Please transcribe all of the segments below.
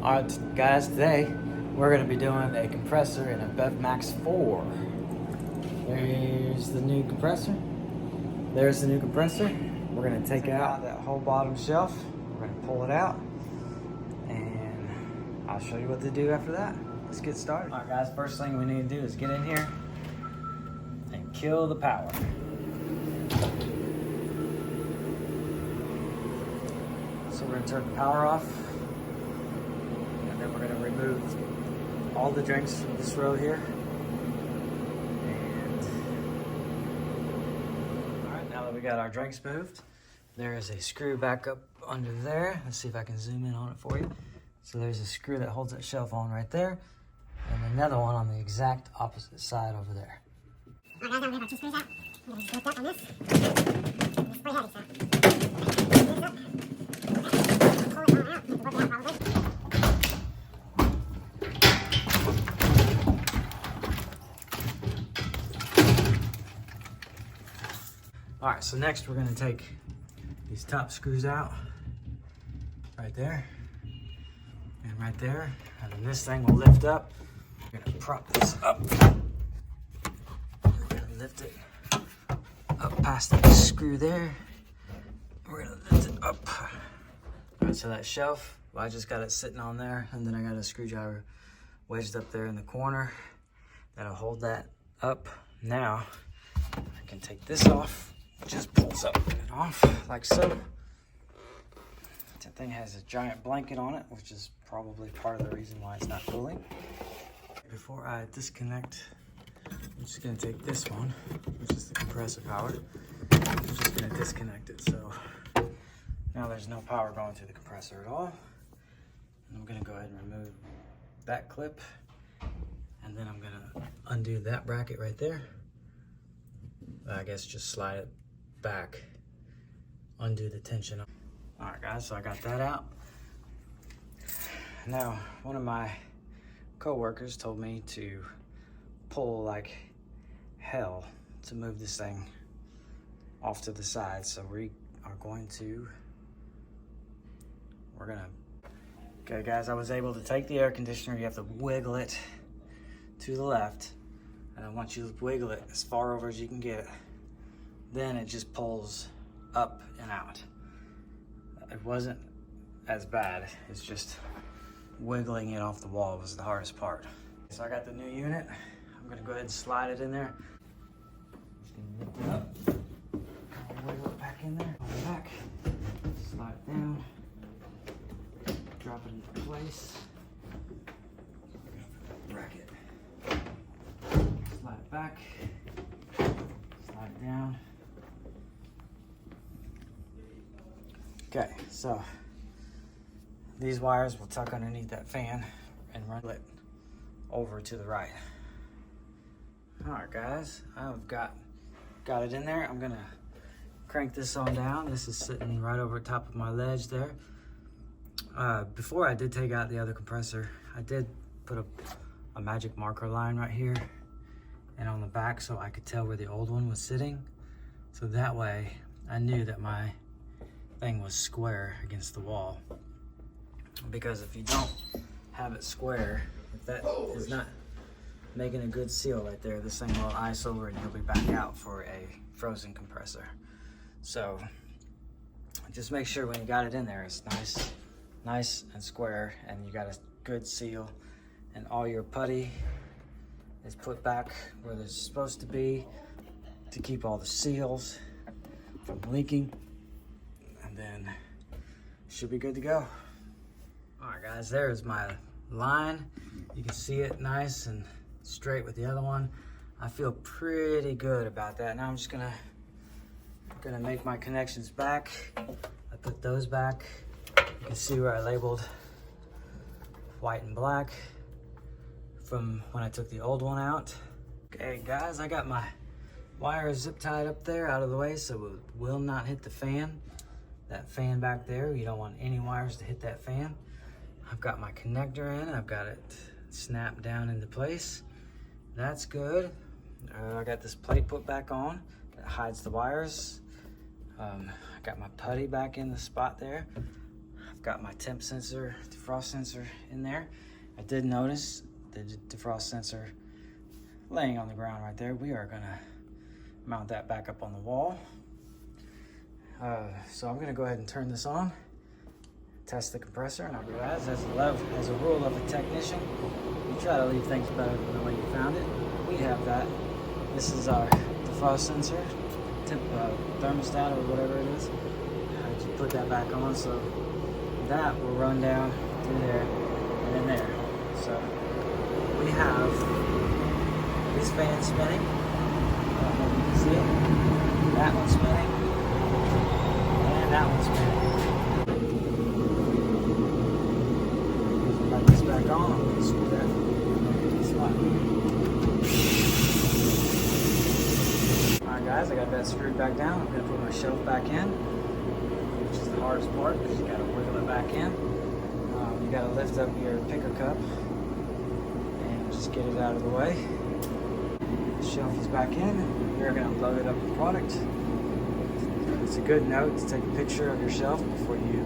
Alright guys, today we're going to be doing a compressor in a Bev Max 4. There's the new compressor. There's the new compressor. We're going to take out that whole bottom shelf. We're going to pull it out and I'll show you what to do after that. Let's get started. Alright guys, first thing we need to do is get in here and kill the power. So we're going to turn the power off. Then we're going to remove all the drinks from this row here. And all right, now that we got our drinks moved, there is a screw back up under there. Let's see if I can zoom in on it for you. So there's a screw that holds that shelf on right there, and another one on the exact opposite side over there. All right, guys, now we have our two screws out. I'm going to just lift up on this. It's pretty heavy, so. Pull it on out. You can work it out probably. All right, so next we're gonna take these top screws out, right there, and right there, and then this thing will lift up. We're gonna prop this up. We're gonna lift it up past that screw there. We're gonna lift it up. All right, so that shelf, well, I just got it sitting on there, and then I got a screwdriver wedged up there in the corner that'll hold that up. Now, I can take this off. It just pulls up and off like so. That thing has a giant blanket on it, which is probably part of the reason why it's not cooling. Before I disconnect, I'm just gonna take this one, which is the compressor power. I'm just gonna disconnect it. So now there's no power going through the compressor at all. And I'm gonna go ahead and remove that clip. And then I'm gonna undo that bracket right there. I guess just slide it back, undo the tension. All right guys, so I got that out. Now, one of my co-workers told me to pull like hell to move this thing off to the side. So we are going to, okay guys, I was able to take the air conditioner. You have to wiggle it to the left. And I want you to wiggle it as far over as you can get it. Then it just pulls up and out. It wasn't as bad. It's just wiggling it off the wall was the hardest part. So I got the new unit. I'm gonna go ahead and slide it in there. Just gonna lift it up. Wiggle it back in there. Pull it back. Slide it down. Drop it into place. Bracket. Slide it back, slide it down. Okay, so these wires will tuck underneath that fan and run it over to the right. All right, guys, I've got it in there. I'm gonna crank this on down. This is sitting right over top of my ledge there. Before I did take out the other compressor, I did put a magic marker line right here and on the back so I could tell where the old one was sitting. So that way I knew that my thing was square against the wall. Because if you don't have it square, if that is not making a good seal right there, this thing will ice over and you'll be back out for a frozen compressor. So just make sure when you got it in there, it's nice and square and you got a good seal and all your putty is put back where they're supposed to be to keep all the seals from leaking, and then should be good to go. All right guys, there's my line. You can see it nice and straight with the other one. I feel pretty good about that. Now I'm just gonna make my connections back. I put those back. You can see where I labeled white and black from when I took the old one out. Okay guys, I got my wires zip tied up there out of the way so it will not hit the fan. That fan back there, you don't want any wires to hit that fan. I've got my connector in, I've got it snapped down into place. That's good. I got this plate put back on that hides the wires. I got my putty back in the spot there. I've got my temp sensor, defrost sensor in there. I did notice the defrost sensor laying on the ground right there. We are gonna mount that back up on the wall. So I'm gonna go ahead and turn this on, test the compressor, and I'll be right. As a rule of a technician, you try to leave things better than the way you found it. We have that. This is our defrost sensor, thermostat or whatever it is. Just put that back on, so that will run down through there and in there. So we have this fan spinning. I don't know if you can see it. That one's spinning. And that one's spinning. Put this back on. I'm going to screw that slot. Alright guys, I got that screwed back down. I'm going to put my shelf back in, which is the hardest part because you got to wiggle it back in. You got to lift up your picker cup and just get it out of the way. The shelf is back in. We're going to load it up with product. It's a good note to take a picture of your shelf before you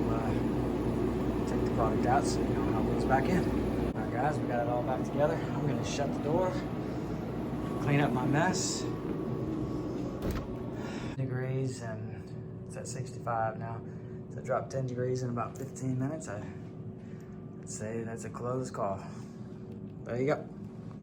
take the product out so you know how it goes back in. Alright guys, we got it all back together. I'm going to shut the door, clean up my mess. Degrees, and it's at 65 now. So I dropped 10 degrees in about 15 minutes. I'd say that's a close call. There you go.